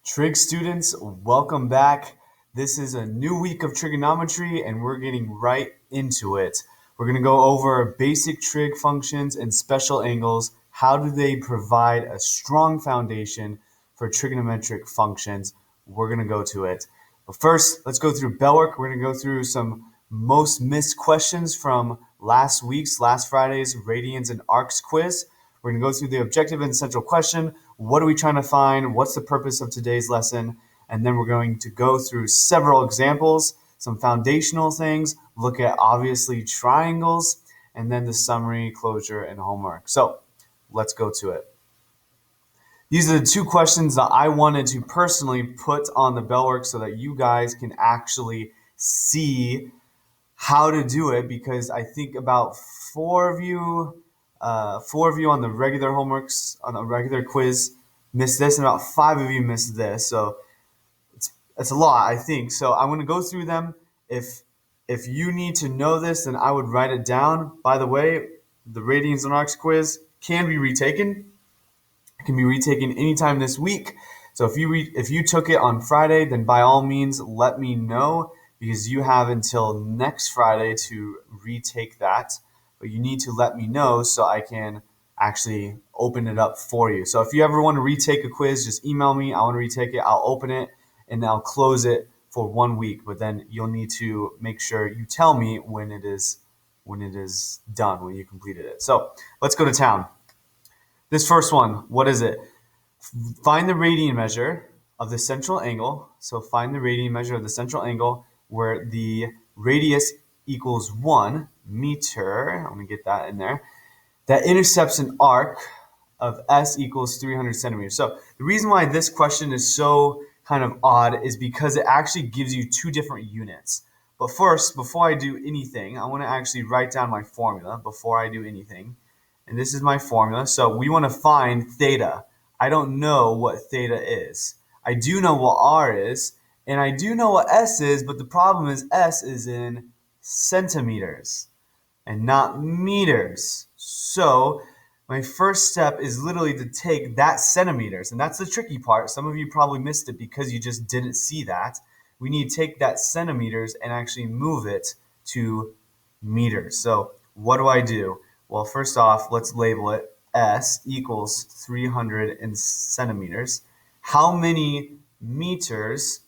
Trig students, welcome back. This is a new week of trigonometry and we're getting right into it. We're going to go over basic trig functions and special angles. How do they provide a strong foundation for trigonometric functions? We're going to go to it. But first, let's go through bell work. We're going to go through some most missed questions from last Friday's radians and arcs quiz. We're going to go through the objective and central question. What are we trying to find? What's the purpose of today's lesson? And then we're going to go through several examples, some foundational things, look at obviously triangles, and then the summary, closure, and homework. So let's go to it. These are the two questions that I wanted to personally put on the bell work so that you guys can actually see how to do it, because I think about four of you on the regular homeworks, on the regular quiz, missed this, and about 5 of you missed this. So it's a lot, I think. So I'm going to go through them. If you need to know this, then I would write it down. By the way, the radians and arcs quiz can be retaken. It can be retaken anytime this week. So if you took it on Friday, then by all means let me know, because you have until next Friday to retake that. But you need to let me know so I can actually open it up for you. So if you ever want to retake a quiz, just email me. I want to retake it. I'll open it and I'll close it for 1 week. But then you'll need to make sure you tell me when it is done, when you completed it. So let's go to town. This first one, what is it? Find the radian measure of the central angle. So find the radian measure of the central angle where the radius equals 1 meter. Let me get that in there. That intercepts an arc of S equals 300 centimeters. So the reason why this question is so kind of odd is because it actually gives you two different units. But first, before I do anything, I want to actually write down my formula before I do anything. And this is my formula. So we want to find theta. I don't know what theta is. I do know what R is, and I do know what S is, but the problem is S is in centimeters and not meters. So my first step is literally to take that centimeters, and that's the tricky part. Some of you probably missed it because you just didn't see that. We need to take that centimeters and actually move it to meters. So what do I do? Well, first off, let's label it S equals 300 in centimeters. How many meters,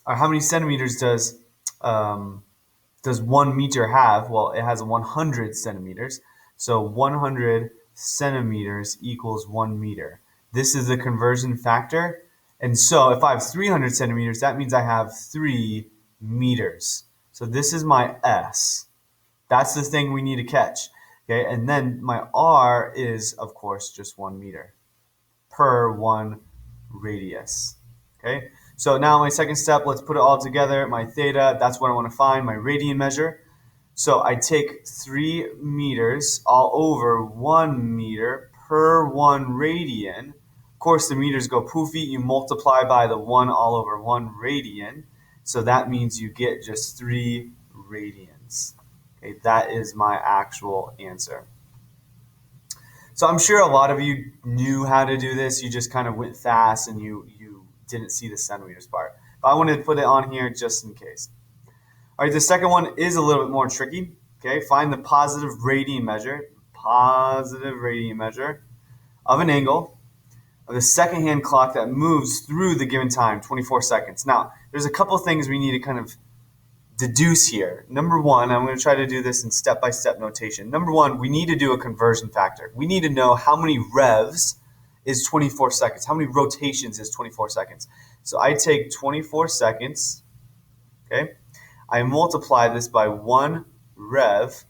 or how many centimeters does 1 meter have? Well, it has 100 centimeters. So 100 centimeters equals 1 meter. This is the conversion factor. And so if I have 300 centimeters, that means I have 3 meters. So this is my S. That's the thing we need to catch. Okay, and then my R is, of course, just 1 meter per 1 radius. Okay, so now my second step, let's put it all together. My theta, that's what I want to find, my radian measure. So I take 3 meters all over 1 meter per 1 radian. Of course, the meters go poofy. You multiply by the 1 all over 1 radian. So that means you get just 3 radians. Okay, that is my actual answer. So I'm sure a lot of you knew how to do this. You just kind of went fast and you didn't see the centimeters part. But I wanted to put it on here just in case. All right, the second one is a little bit more tricky. Okay, find the positive radian measure of an angle of the second-hand clock that moves through the given time, 24 seconds. Now, there's a couple things we need to kind of deduce here. Number one, I'm going to try to do this in step-by-step notation. Number one, we need to do a conversion factor. We need to know how many revs is 24 seconds. How many rotations is 24 seconds? So I take 24 seconds, okay? I multiply this by 1 rev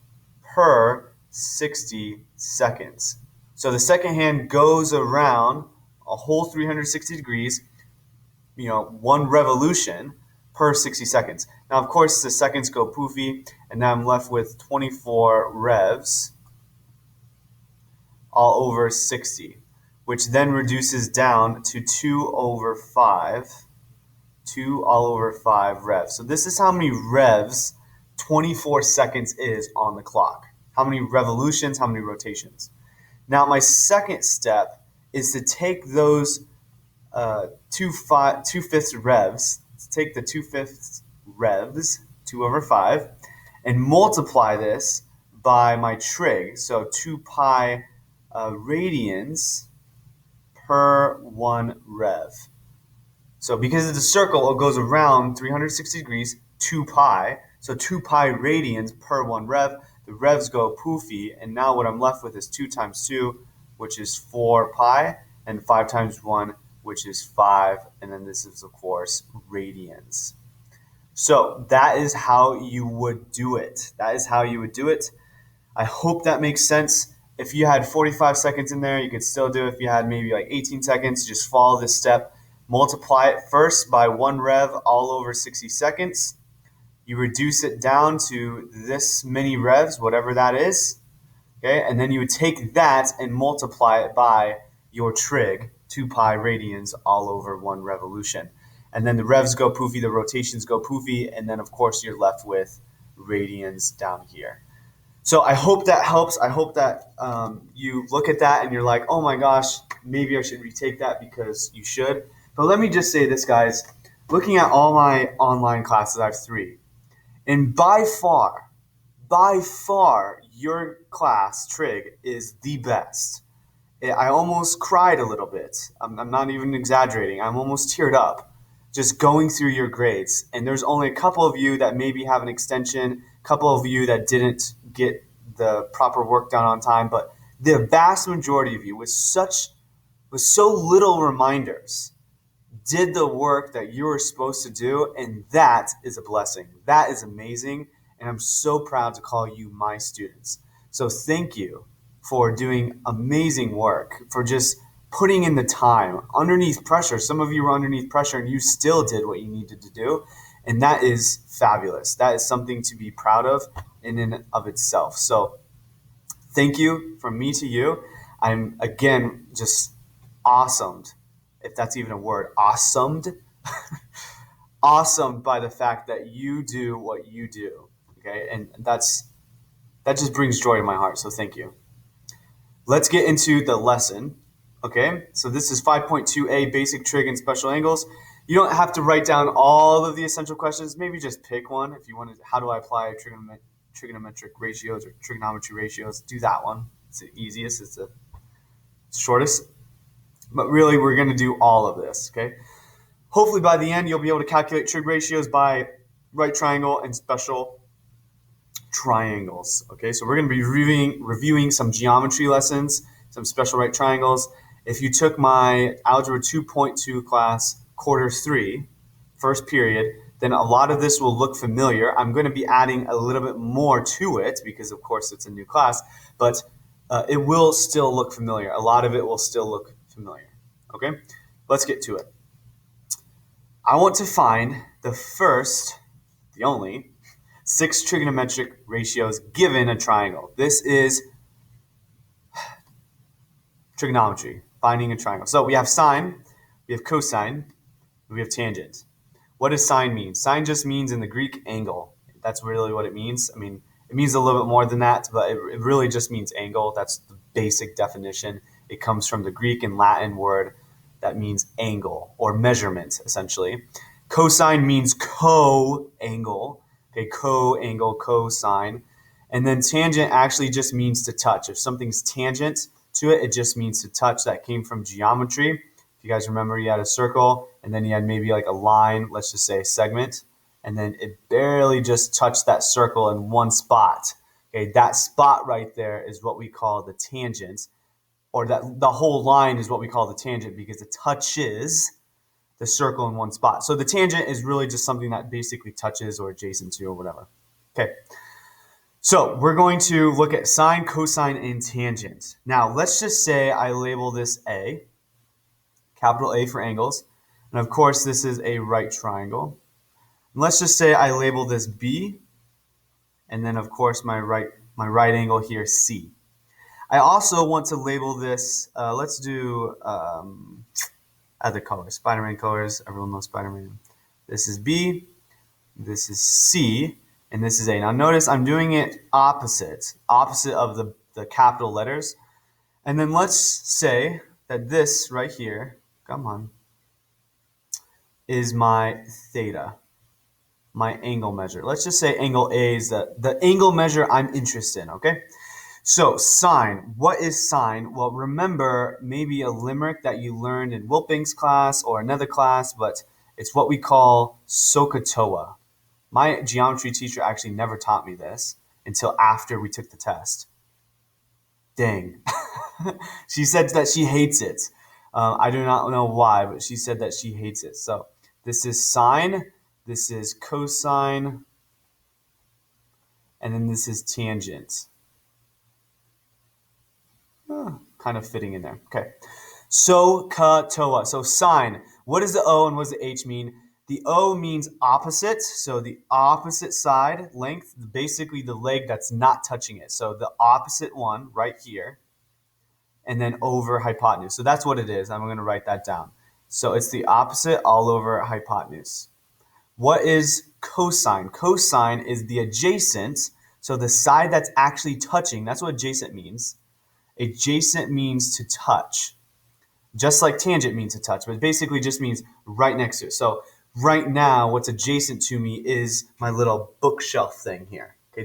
per 60 seconds. So the second hand goes around a whole 360 degrees, 1 revolution per 60 seconds. Now, of course, the seconds go poofy, and now I'm left with 24 revs all over 60, which then reduces down to 2 over 5. 2 all over 5 revs. So this is how many revs 24 seconds is on the clock. How many revolutions, how many rotations. Now my second step is to take those 2/5 revs. Let's take the 2/5 revs, 2 over 5, and multiply this by my trig. So 2 pi radians per 1 rev. So because it's a circle, it goes around 360 degrees, 2 pi. So 2 pi radians per 1 rev. The revs go poofy, and now what I'm left with is 2 times 2, which is 4 pi, and 5 times 1, which is 5, and then this is, of course, radians. So that is how you would do it. That is how you would do it. I hope that makes sense. If you had 45 seconds in there, you could still do it. If you had maybe like 18 seconds, just follow this step. Multiply it first by 1 rev all over 60 seconds. You reduce it down to this many revs, whatever that is. Okay, and then you would take that and multiply it by your trig, 2 pi radians all over 1 revolution. And then the revs go poofy, the rotations go poofy, and then of course you're left with radians down here. So I hope that helps. I hope that you look at that and you're like, oh my gosh, maybe I should retake that, because you should. But let me just say this, guys. Looking at all my online classes, I have 3. And by far, your class, Trig, is the best. I almost cried a little bit. I'm not even exaggerating. I'm almost teared up just going through your grades. And there's only a couple of you that maybe have an extension, a couple of you that didn't get the proper work done on time, but the vast majority of you with so little reminders did the work that you were supposed to do, and that is a blessing. That is amazing, and I'm so proud to call you my students. So thank you for doing amazing work, for just putting in the time underneath pressure. Some of you were underneath pressure and you still did what you needed to do, and that is fabulous. That is something to be proud of in and of itself. So thank you from me to you. I'm, again, just awesomed, if that's even a word, awesomed, awesomed by the fact that you do what you do, okay? And that just brings joy to my heart, so thank you. Let's get into the lesson, okay? So this is 5.2a, basic trig and special angles. You don't have to write down all of the essential questions. Maybe just pick one if you want to. How do I apply trigonometric ratios or trigonometry ratios? Do that one. It's the easiest. It's the shortest. But really, we're going to do all of this, okay? Hopefully by the end, you'll be able to calculate trig ratios by right triangle and special triangles, okay? So we're going to be reviewing some geometry lessons, some special right triangles. If you took my Algebra 2.2 class, quarter 3, first period, then a lot of this will look familiar. I'm going to be adding a little bit more to it because, of course, it's a new class, but it will still look familiar. A lot of it will still look familiar, okay? Let's get to it. I want to find the first, the only, 6 trigonometric ratios given a triangle. This is trigonometry, finding a triangle. So we have sine, we have cosine, we have tangent. What does sine mean? Sine just means in the Greek angle. That's really what it means. I mean, it means a little bit more than that, but it really just means angle. That's the basic definition. It comes from the Greek and Latin word that means angle or measurement, essentially. Cosine means co-angle. Okay, co-angle, cosine. And then tangent actually just means to touch. If something's tangent to it, it just means to touch. That came from geometry. If you guys remember, you had a circle, and then you had maybe like a line, let's just say a segment, and then it barely just touched that circle in one spot. Okay, that spot right there is what we call the tangent, or that the whole line is what we call the tangent because it touches the circle in one spot. So the tangent is really just something that basically touches or adjacent to or whatever. Okay, so we're going to look at sine, cosine, and tangent. Now, let's just say I label this A, capital A for angles, and of course this is a right triangle. And let's just say I label this B, and then of course my right angle here, C. I also want to label this, let's do other colors, Spider-Man colors. Everyone knows Spider-Man. This is B, this is C, and this is A. Now notice I'm doing it opposite of the capital letters. And then let's say that this right here, come on, is my theta, my angle measure. Let's just say angle A is the angle measure I'm interested in, okay? So sine, what is sine? Well, remember maybe a limerick that you learned in Wilping's class or another class, but it's what we call SOHCAHTOA. My geometry teacher actually never taught me this until after we took the test. Dang. She said that she hates it. I do not know why, but she said that she hates it. So this is sine, this is cosine, and then this is tangent. Kind of fitting in there. Okay. SOHCAHTOA. So sine. What does the O and what does the H mean? The O means opposite. So the opposite side length, basically the leg that's not touching it. So the opposite one right here, and then over hypotenuse. So that's what it is. I'm going to write that down. So it's the opposite all over hypotenuse. What is cosine? Cosine is the adjacent. So the side that's actually touching. That's what adjacent means. Adjacent means to touch, just like tangent means to touch, but it basically just means right next to it. So right now, what's adjacent to me is my little bookshelf thing here. Okay,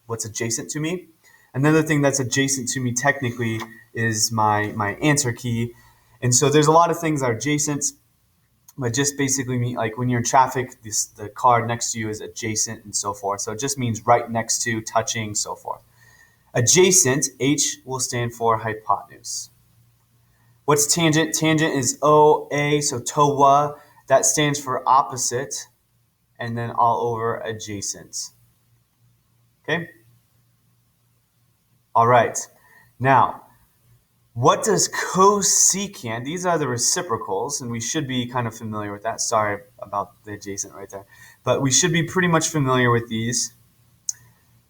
what's adjacent to me. Another thing that's adjacent to me technically is my answer key. And so there's a lot of things that are adjacent, but just basically mean like when you're in traffic, the car next to you is adjacent and so forth. So it just means right next to, touching, so forth. Adjacent, H will stand for hypotenuse. What's tangent? Tangent is OA, so TOA. That stands for opposite, and then all over adjacent. Okay? All right. Now, what does cosecant? These are the reciprocals, and we should be kind of familiar with that. Sorry about the adjacent right there. But we should be pretty much familiar with these.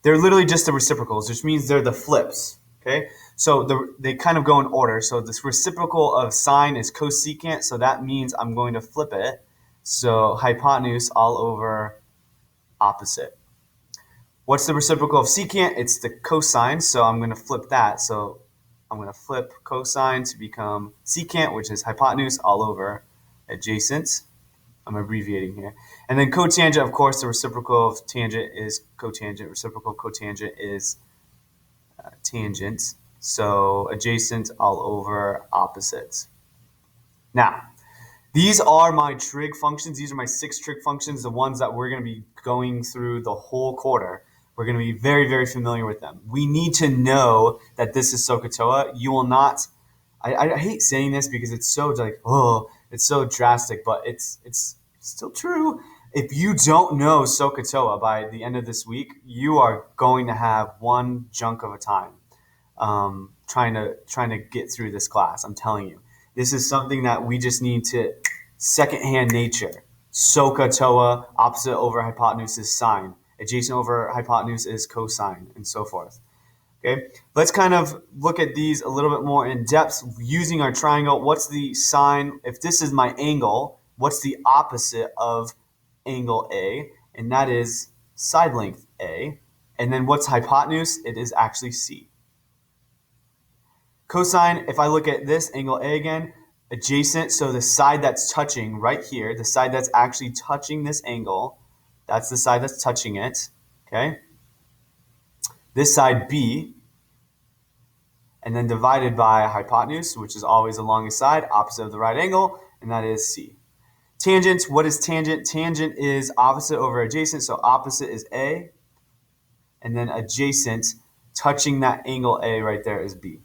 They're literally just the reciprocals, which means they're the flips, okay? So they kind of go in order. So this reciprocal of sine is cosecant, so that means I'm going to flip it. So hypotenuse all over opposite. What's the reciprocal of secant? It's the cosine, so I'm going to flip that. So I'm going to flip cosine to become secant, which is hypotenuse all over adjacent. I'm abbreviating here. And then cotangent, of course, the reciprocal of tangent is cotangent. Reciprocal cotangent is tangent. So adjacent all over opposite. Now, these are my trig functions. These are my 6 trig functions, the ones that we're going to be going through the whole quarter. We're going to be very, very familiar with them. We need to know that this is SOHCAHTOA. You will not, I hate saying this because it's so like, oh, it's so drastic, but it's still true. If you don't know SOHCAHTOA by the end of this week, you are going to have one junk of a time trying to get through this class. I'm telling you. This is something that we just need to secondhand nature. SOHCAHTOA, opposite over hypotenuse is sine. Adjacent over hypotenuse is cosine, and so forth. Okay, let's kind of look at these a little bit more in depth using our triangle. What's the sine? If this is my angle, what's the opposite of angle A? And that is side length A. And then what's hypotenuse? It is actually C. Cosine, if I look at this angle A again, adjacent, so the side that's touching right here, the side that's actually touching this angle, that's the side that's touching it, okay? This side B, and then divided by hypotenuse, which is always along the side, opposite of the right angle, and that is C. Tangent, what is tangent? Tangent is opposite over adjacent, so opposite is A, and then adjacent, touching that angle A right there is B.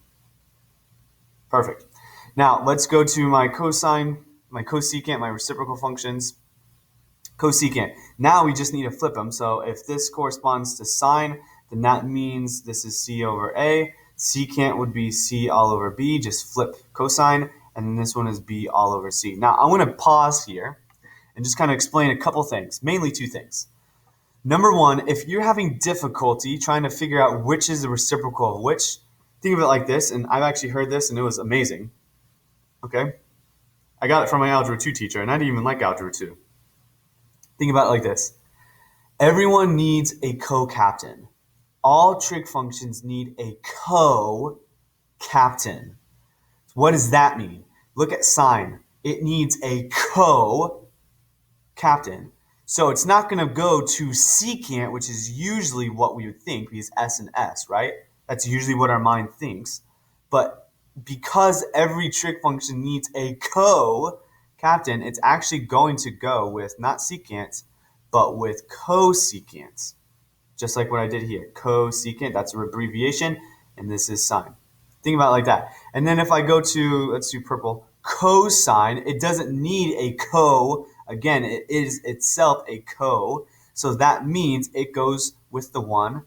Perfect. Now, let's go to my cosine, my cosecant, my reciprocal functions. Cosecant. Now we just need to flip them. So if this corresponds to sine, then that means this is C over A. Secant would be C all over B. Just flip cosine. And then this one is B all over C. Now, I'm going to pause here and just kind of explain a couple things, mainly 2 things. Number 1, if you're having difficulty trying to figure out which is the reciprocal of which, think of it like this, and I've actually heard this, and it was amazing. Okay? I got it from my Algebra 2 teacher, and I didn't even like Algebra 2. Think about it like this. Everyone needs a co-captain. All trig functions need a co-captain. What does that mean? Look at sine. it needs a co-captain. So it's not going to go to secant, which is usually what we would think, because S and S, right? That's usually what our mind thinks. But because every trig function needs a co-captain, it's actually going to go with not secant, but with cosecant. Just like what I did here. Cosecant, that's an abbreviation, and this is sine. Think about it like that. And then if I go to, let's do purple, cosine, it doesn't need a co. Again, it is itself a co. So that means it goes with the one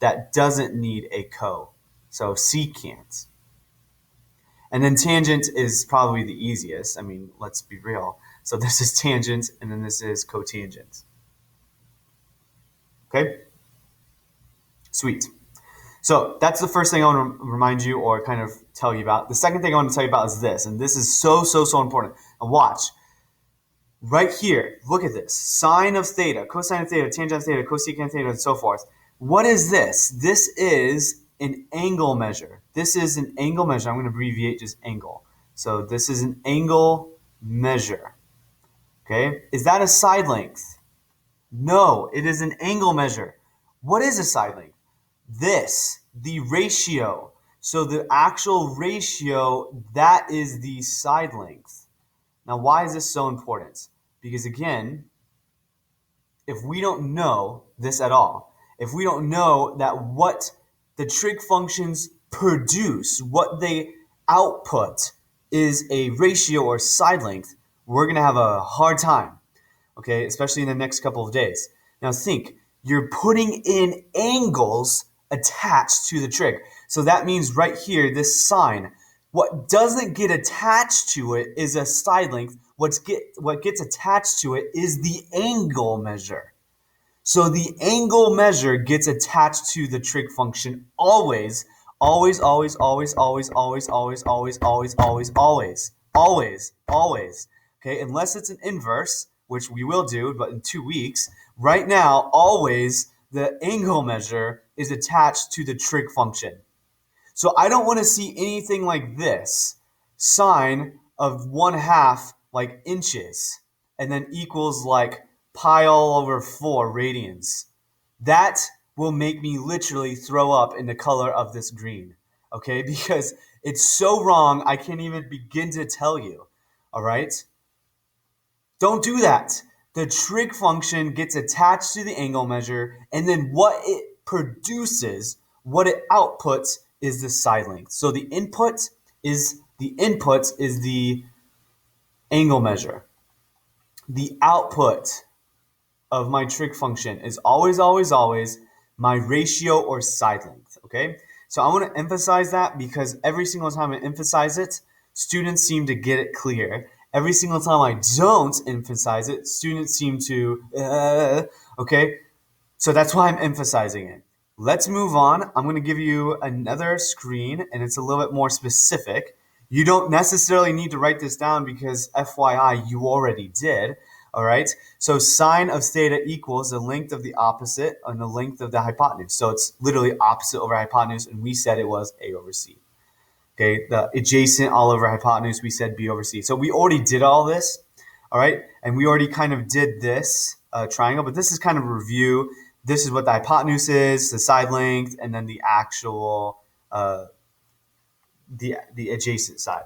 that doesn't need a co. So secant. And then tangent is probably the easiest. I mean, let's be real. So this is tangent, and then this is cotangent. Okay? Sweet. So that's the first thing I want to remind you or kind of tell you about. The second thing I want to tell you about is this, and this is so important. And watch. Right here, look at this. Sine of theta, cosine of theta, tangent of theta, cosecant of theta, and so forth. What is this? This is an angle measure. This is an angle measure. I'm going to abbreviate just angle. So this is an angle measure. Okay? Is that a side length? No, it is an angle measure. What is a side length? This, the ratio. So the actual ratio, that is the side length. Now, why is this so important? Because again, if we don't know this at all, if we don't know that what the trig functions produce, what they output is a ratio or side length, we're going to have a hard time, okay, especially in the next couple of days. Now think, you're putting in angles attached to the trig. So that means right here, this sine, what doesn't get attached to it is a side length. What gets attached to it is the angle measure. So the angle measure gets attached to the trig function always, always, always, always, always, always, always, always, always, always, always, always, always. Okay, unless it's an inverse, which we will do, but in 2 weeks. Right now, always the angle measure is attached to the trig function. So I don't want to see anything like this. Sine of 1/2 like inches and then equals like pi all over 4 radians. That will make me literally throw up in the color of this green. Okay? Because it's so wrong, I can't even begin to tell you. All right? Don't do that. The trig function gets attached to the angle measure, and then what it produces, what it outputs, is the side length. So the input is the angle measure. The output of my trig function is always, always, always my ratio or side length. Okay? So I want to emphasize that because every single time I emphasize it, students seem to get it clear. Every single time I don't emphasize it, students seem to, okay? So that's why I'm emphasizing it. Let's move on. I'm going to give you another screen, and it's a little bit more specific. You don't necessarily need to write this down because FYI, you already did. All right. So sine of theta equals the length of the opposite and the length of the hypotenuse. So it's literally opposite over hypotenuse, and we said it was A over C. Okay, the adjacent all over hypotenuse, we said B over C. So we already did all this, all right? And we already kind of did this triangle, but this is kind of a review. This is what the hypotenuse is, the side length, and then the actual, the adjacent side,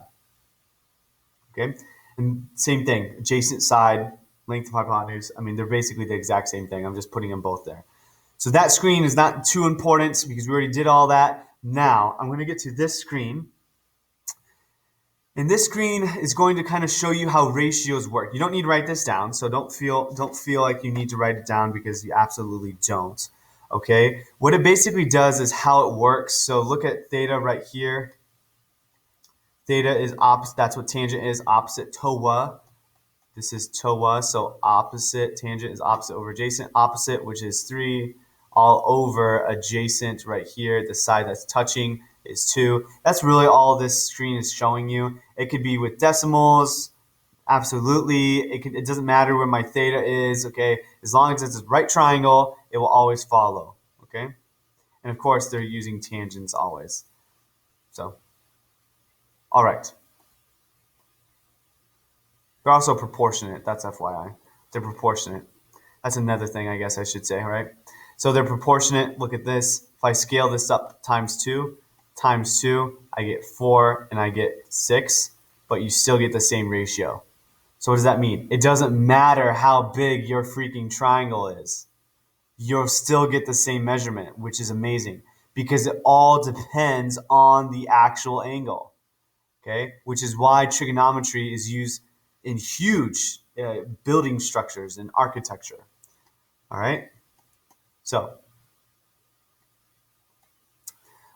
okay? And same thing, adjacent side, length of hypotenuse. I mean, they're basically the exact same thing. I'm just putting them both there. So that screen is not too important because we already did all that. Now, I'm going to get to this screen. And this screen is going to kind of show you how ratios work. You don't need to write this down, so don't feel like you need to write it down because you absolutely don't. Okay? What it basically does is how it works. So look at theta right here. Theta is opposite, that's what tangent is, opposite TOA. This is TOA, so opposite, tangent is opposite over adjacent. Opposite, which is 3, all over adjacent right here, the side that's touching is 2. That's really all this screen is showing you. It could be with decimals, absolutely. It doesn't matter where my theta is, okay? As long as it's a right triangle, it will always follow, okay? And of course, they're using tangents always. So, all right. They're also proportionate. That's FYI. They're proportionate. That's another thing I guess I should say, right? So they're proportionate. Look at this. If I scale this up times 2, I get 4 and I get 6, but you still get the same ratio. So what does that mean? It doesn't matter how big your freaking triangle is. You'll still get the same measurement, which is amazing because it all depends on the actual angle. Okay, which is why trigonometry is used in huge building structures and architecture. All right, so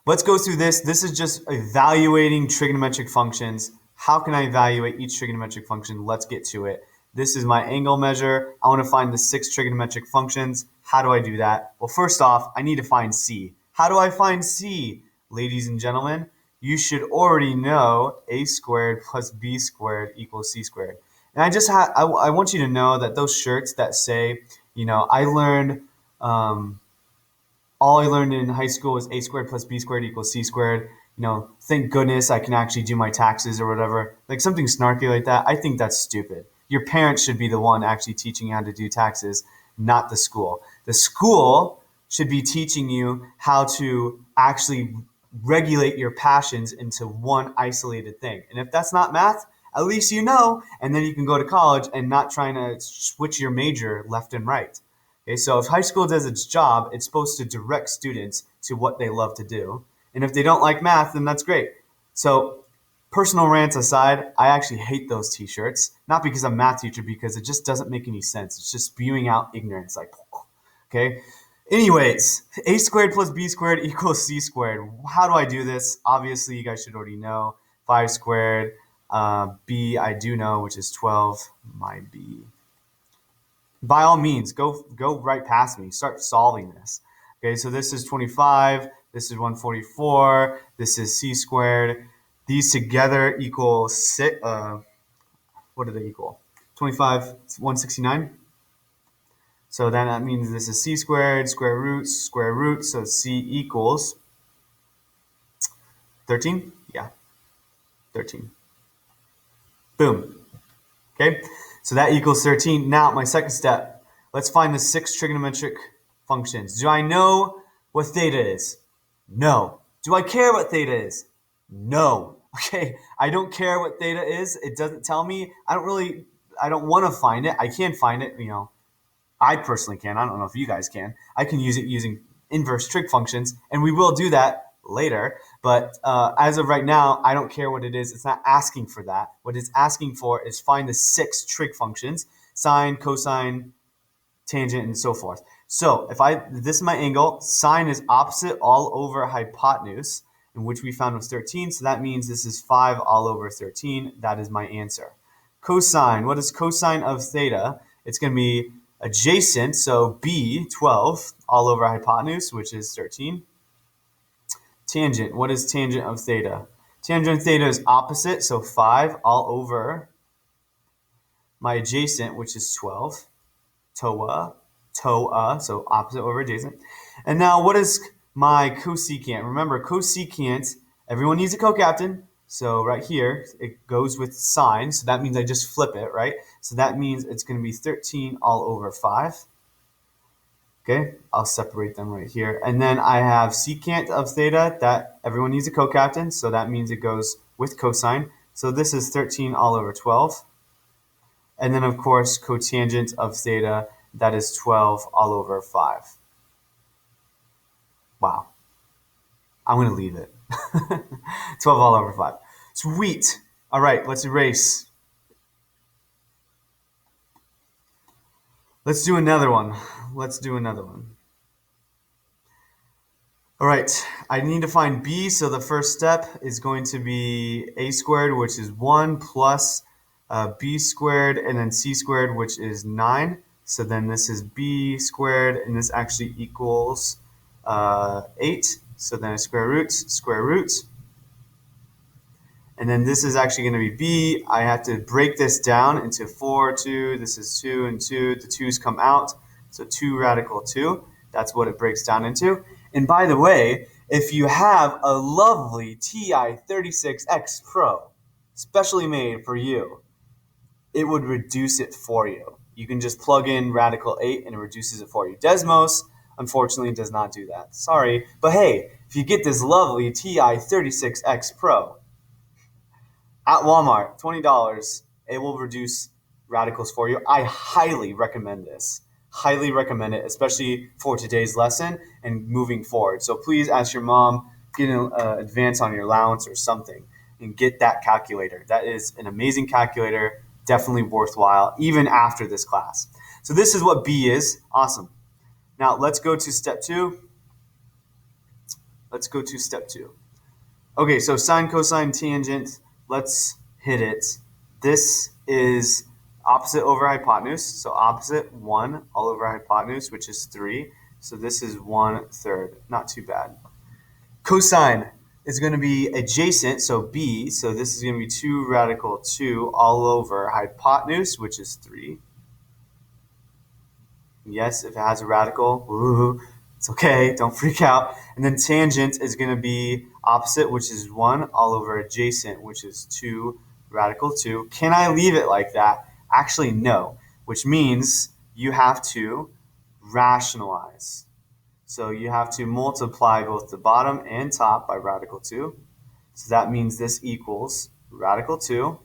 let's go through this. This is just evaluating trigonometric functions. How can I evaluate each trigonometric function? Let's get to it. This is my angle measure. I want to find the 6 trigonometric functions. How do I do that? Well, first off, I need to find C. How do I find C? Ladies and gentlemen, you should already know a squared plus b squared equals c squared. And I want you to know that those shirts that say, all I learned in high school was a squared plus b squared equals c squared. Thank goodness I can actually do my taxes or whatever. Like something snarky like that. I think that's stupid. Your parents should be the one actually teaching you how to do taxes, not the school. The school should be teaching you how to actually regulate your passions into one isolated thing. And if that's not math, at least you know, and then you can go to college and not trying to switch your major left and right. Okay, so if high school does its job, it's supposed to direct students to what they love to do. And if they don't like math, then that's great. So personal rants aside, I actually hate those t-shirts. Not because I'm a math teacher, because it just doesn't make any sense. It's just spewing out ignorance. Okay. Anyways, a squared plus b squared equals c squared. How do I do this? Obviously, you guys should already know. 5 squared. B, I do know, which is 12. My b. By all means, go right past me. Start solving this. Okay, so this is 25. This is 144. This is c squared. These together equal what do they equal? 25, 169. So then that means this is c squared, square root. So c equals 13. Yeah, 13. Boom. Okay, so that equals 13. Now, my second step, let's find the 6 trigonometric functions. Do I know what theta is? No. Do I care what theta is? No. Okay, I don't care what theta is. It doesn't tell me. I don't want to find it. I can find it, I personally can. I don't know if you guys can. I can use it using inverse trig functions, and we will do that later. But as of right now, I don't care what it is. It's not asking for that. What it's asking for is find the 6 trig functions: sine, cosine, tangent, and so forth. So this is my angle. Sine is opposite all over hypotenuse, in which we found was 13. So that means this is 5 all over 13. That is my answer. Cosine. What is cosine of theta? It's going to be adjacent, so b, 12, all over hypotenuse, which is 13. Tangent. What is tangent of theta? Tangent of theta is opposite, so 5 all over my adjacent, which is 12. Toa, so opposite over adjacent. And now what is my cosecant? Remember, cosecant, everyone needs a co-captain. So right here, it goes with sine. So that means I just flip it, right? So that means it's going to be 13 all over 5. Okay, I'll separate them right here. And then I have secant of theta, that everyone needs a co-captain. So that means it goes with cosine. So this is 13 all over 12. And then, of course, cotangent of theta, that is 12 all over 5. Wow. I'm going to leave it. 12 all over 5. Sweet. All right, let's erase. Let's do another one. All right, I need to find b, so the first step is going to be a squared, which is 1, plus b squared, and then c squared, which is 9. So then this is b squared, and this actually equals 8. So then square root. And then this is actually going to be b. I have to break this down into 4, 2. This is 2 and 2. The 2's come out. So 2 radical 2. That's what it breaks down into. And by the way, if you have a lovely TI-36X Pro, specially made for you, it would reduce it for you. You can just plug in radical 8 and it reduces it for you. Desmos, unfortunately, does not do that. Sorry. But hey, if you get this lovely TI 36X Pro at Walmart, $20, it will reduce radicals for you. I highly recommend this. Highly recommend it, especially for today's lesson and moving forward. So please ask your mom, get an advance on your allowance or something, and get that calculator. That is an amazing calculator, definitely worthwhile, even after this class. So this is what B is. Awesome. Now let's go to step 2. Let's go to step 2. Okay, so sine, cosine, tangent, let's hit it. This is opposite over hypotenuse, so opposite 1 all over hypotenuse, which is 3. So this is 1/3, not too bad. Cosine is going to be adjacent, so B, so this is going to be 2 radical 2 all over hypotenuse, which is 3. Yes, if it has a radical, woo, it's okay, don't freak out. And then tangent is going to be opposite, which is 1 all over adjacent, which is 2 radical 2. Can I leave it like that? Actually, no, which means you have to rationalize. So you have to multiply both the bottom and top by radical 2. So that means this equals radical 2.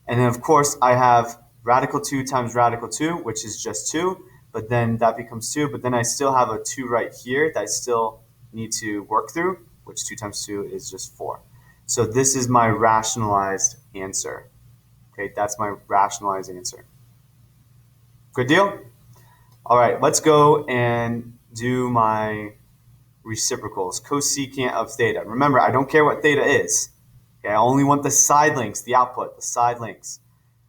And then, of course, I have radical 2 times radical 2, which is just 2. But then that becomes 2. But then I still have a 2 right here that I still need to work through, which 2 times 2 is just 4. So this is my rationalized answer. Okay, that's my rationalized answer. Good deal? All right, let's go and do my reciprocals. Cosecant of theta. Remember, I don't care what theta is. Okay, I only want the side lengths, the output, the side lengths.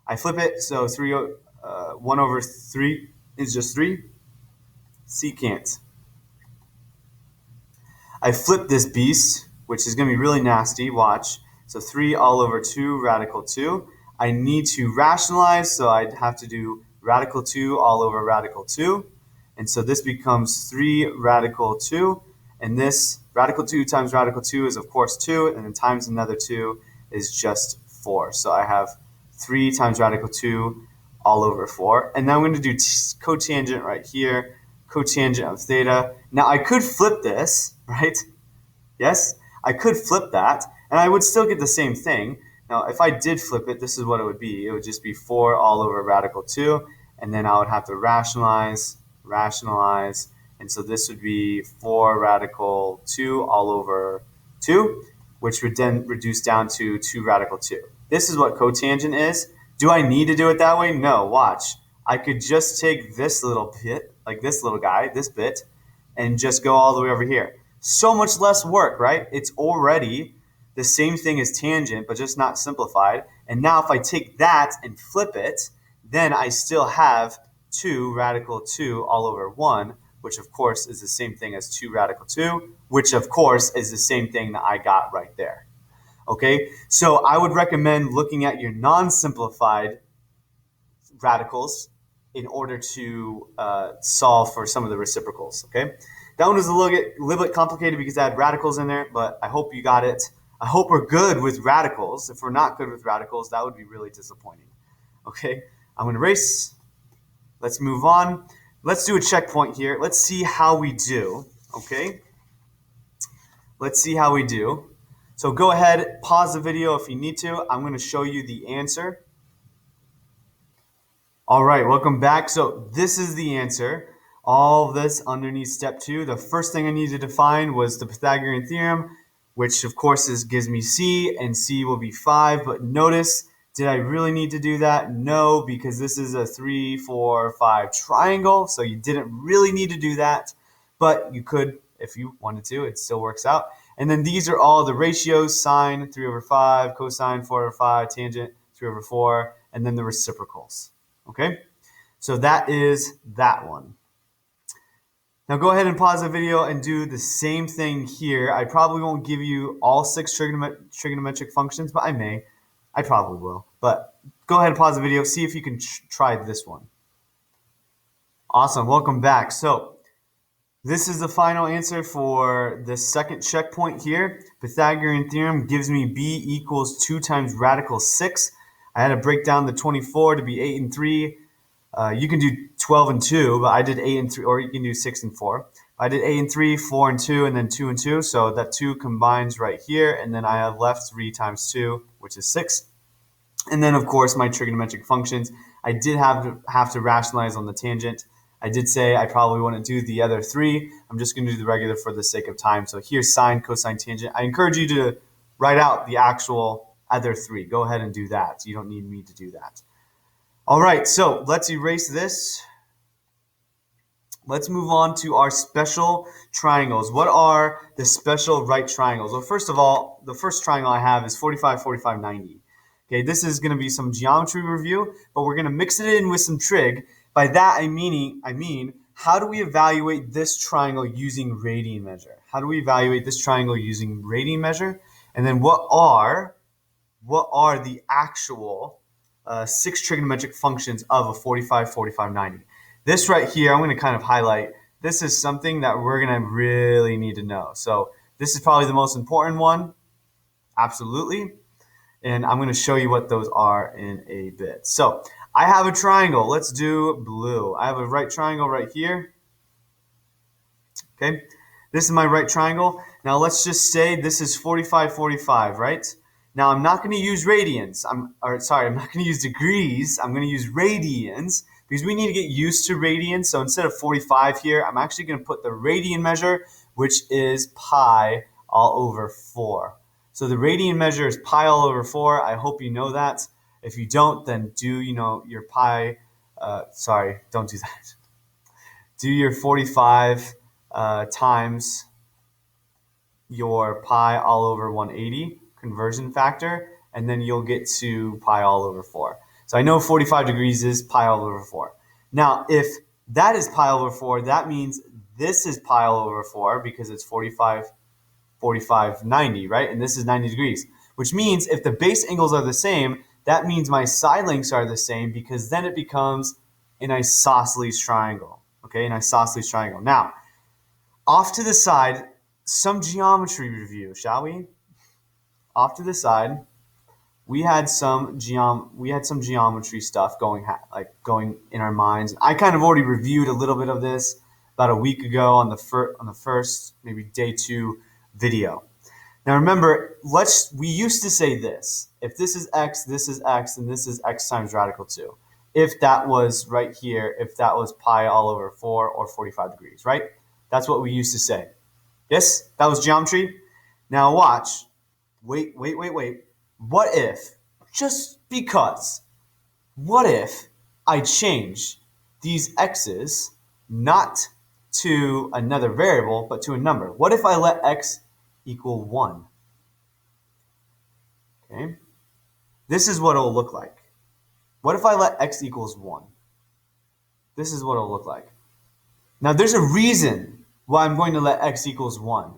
I flip it, so 1 over 3 is just 3. Secant. I flip this beast, which is going to be really nasty. Watch. So 3 all over 2 radical 2. I need to rationalize, so I'd have to do radical 2 all over radical 2. And so this becomes 3 radical 2. And this radical 2 times radical 2 is, of course, 2. And then times another 2 is just 4. So I have 3 times radical 2 all over 4. And then I'm going to do cotangent right here. Cotangent of theta. Now I could flip this, right? Yes, I could flip that, and I would still get the same thing. Now, if I did flip it, this is what it would be. It would just be 4 all over radical 2, and then I would have to rationalize, and so this would be 4 radical 2 all over 2, which would then reduce down to 2 radical 2. This is what cotangent is. Do I need to do it that way? No, watch. I could just take this little bit, like this little guy, this bit, and just go all the way over here. So much less work, right? It's already the same thing as tangent, but just not simplified. And now if I take that and flip it, then I still have 2 radical 2 all over 1, which of course is the same thing as 2 radical 2, which of course is the same thing that I got right there. Okay, so I would recommend looking at your non-simplified radicals in order to solve for some of the reciprocals, okay? That one was a little bit complicated because I had radicals in there, but I hope you got it. I hope we're good with radicals. If we're not good with radicals, that would be really disappointing, okay? I'm going to erase. Let's move on. Let's do a checkpoint here. Let's see how we do, okay? Let's see how we do. So go ahead, pause the video if you need to. I'm going to show you the answer. All right, welcome back. So this is the answer. All of this underneath step 2. The first thing I needed to find was the Pythagorean theorem, which of course gives me C, and C will be 5. But notice, did I really need to do that? No, because this is a 3, 4, 5 triangle, so you didn't really need to do that. But you could if you wanted to. It still works out. And then these are all the ratios: sine 3 over 5, cosine 4 over 5, tangent 3 over 4, and then the reciprocals. Okay, so that is that one. Now go ahead and pause the video and do the same thing here. I probably won't give you all 6 trigonometric functions, but I may. I probably will. But go ahead and pause the video. See if you can try this one. Awesome. Welcome back. So this is the final answer for the second checkpoint here. Pythagorean theorem gives me b equals 2 times radical 6. I had to break down the 24 to be 8 and 3. You can do 12 and 2, but I did 8 and 3, or you can do 6 and 4. I did 8 and 3, 4 and 2, and then 2 and 2. So that 2 combines right here, and then I have left 3 times 2, which is 6. And then, of course, my trigonometric functions. I did have to rationalize on the tangent. I did say I probably wouldn't do the other 3. I'm just going to do the regular for the sake of time. So here's sine, cosine, tangent. I encourage you to write out the actual other 3. Go ahead and do that. You don't need me to do that. All right, so let's erase this. Let's move on to our special triangles. What are the special right triangles? Well, first of all, the first triangle I have is 45, 45, 90. Okay, this is going to be some geometry review, but we're going to mix it in with some trig. By that, I mean, how do we evaluate this triangle using radian measure? How do we evaluate this triangle using radian measure? And then what are the actual 6 trigonometric functions of a 45, 45, 90? This right here, I'm going to kind of highlight. This is something that we're going to really need to know. So this is probably the most important one. Absolutely. And I'm going to show you what those are in a bit. So I have a triangle. Let's do blue. I have a right triangle right here. Okay. This is my right triangle. Now let's just say this is 45, 45, right? Now I'm not going to use radians. I'm not going to use degrees. I'm going to use radians because we need to get used to radians. So instead of 45 here, I'm actually going to put the radian measure, which is pi all over 4. So the radian measure is pi all over 4. I hope you know that. If you don't, then do, your pi, don't do that. Do your 45 times your pi all over 180 conversion factor, and then you'll get to pi all over 4. So I know 45 degrees is pi all over 4. Now, if that is pi all over 4, that means this is pi all over 4 because it's 45, 45, 90, right? And this is 90 degrees, which means if the base angles are the same, that means my side lengths are the same because then it becomes an isosceles triangle, okay? An isosceles triangle. Now, off to the side, some geometry review, shall we? Off to the side, we had some geometry stuff going in our minds. I kind of already reviewed a little bit of this about a week ago on the first maybe day 2 video. Now remember, we used to say this: if this is x, and this is x times radical 2. If that was right here, if that was pi all over 4 or 45 degrees, right? That's what we used to say. Yes, that was geometry. Now watch. Wait. What if, just because, what if I change these x's not to another variable, but to a number? What if I let x equal 1? Okay. This is what it'll look like. What if I let x equals 1? This is what it'll look like. Now, there's a reason why I'm going to let x equals 1.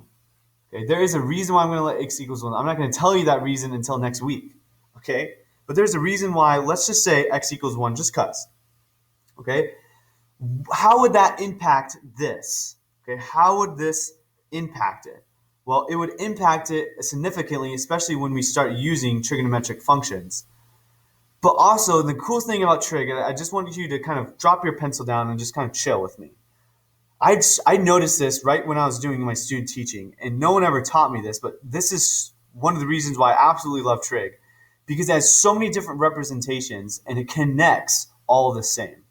Okay, there is a reason why I'm going to let x equals 1. I'm not going to tell you that reason until next week. Okay, but there's a reason why. Let's just say x equals 1 just because. Okay, how would that impact this? Okay, how would this impact it? Well, it would impact it significantly, especially when we start using trigonometric functions. But also, the cool thing about trig, I just wanted you to kind of drop your pencil down and just kind of chill with me. I noticed this right when I was doing my student teaching, and no one ever taught me this, but this is one of the reasons why I absolutely love trig, because it has so many different representations and it connects all the same.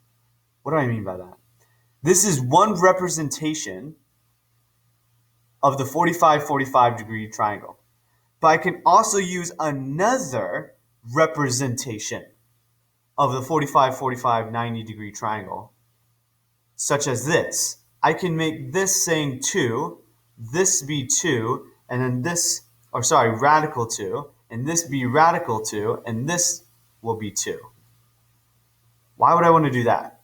What do I mean by that? This is one representation of the 45-45 degree triangle, but I can also use another representation of the 45-45 90 degree triangle, such as this. I can make this saying 2, this be 2, and then radical 2, and this be radical 2, and this will be 2. Why would I want to do that?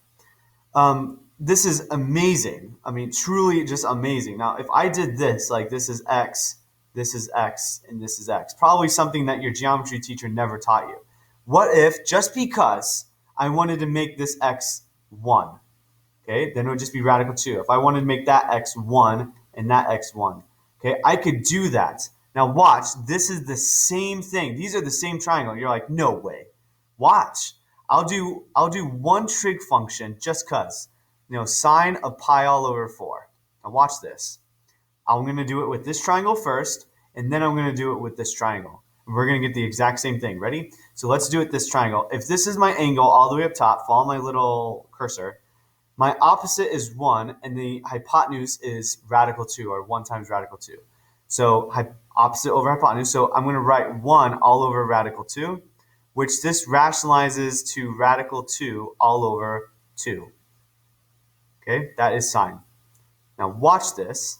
This is amazing. I mean, truly just amazing. Now, if I did this, like this is x, and this is x, probably something that your geometry teacher never taught you. What if, just because I wanted to make this x 1, okay, then it would just be radical 2. If I wanted to make that x 1 and that x 1, okay, I could do that. Now watch, this is the same thing. These are the same triangle. You're like, no way. Watch. I'll do one trig function just cause. Sine of pi all over 4. Now watch this. I'm going to do it with this triangle first, and then I'm going to do it with this triangle. And we're going to get the exact same thing. Ready? So let's do it this triangle. If this is my angle all the way up top, follow my little cursor. My opposite is 1, and the hypotenuse is radical 2, or 1 times radical 2. So opposite over hypotenuse. So I'm going to write 1 all over radical 2, which this rationalizes to radical 2 all over 2. Okay, that is sine. Now watch this.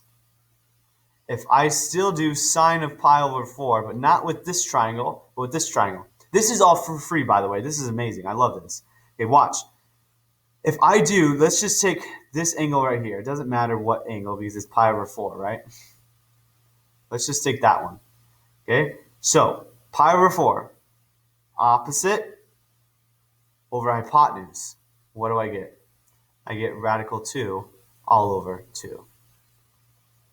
If I still do sine of pi over 4, but not with this triangle, but with this triangle. This is all for free, by the way. This is amazing. I love this. Okay, watch. If I do, let's just take this angle right here. It doesn't matter what angle because it's pi over 4, right? Let's just take that one. Okay, so pi over 4, opposite over hypotenuse. What do I get? I get radical 2 all over 2.